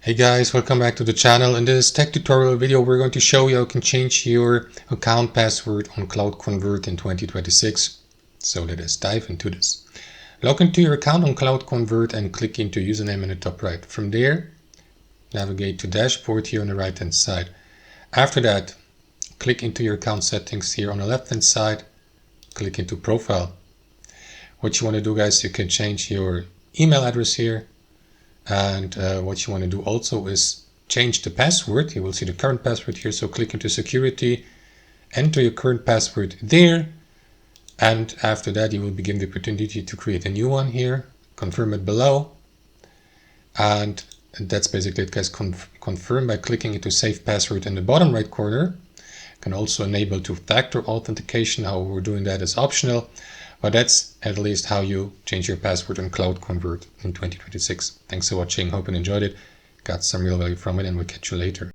Hey guys, welcome back to the channel. In this tech tutorial video we're going to show you how you can change your account password on CloudConvert in 2026. So let us dive into this. Log into your account on CloudConvert and click into username in the top right. From there, navigate to dashboard here on the right hand side. After that, click into your account settings here on the left hand side, click into profile. What you want to do, guys, you can change your email address here. And what you want to do also is change the password. You will see the current password here. So click into security, enter your current password there. And after that, you will be given the opportunity to create a new one here. Confirm it below. And that's basically it, guys. Confirm by clicking into save password in the bottom right corner. You can also enable two-factor authentication. How we're doing that is optional. But that's at least how you change your password on CloudConvert in 2026. Thanks for watching. Hope you enjoyed it. Got some real value from it, and we'll catch you later.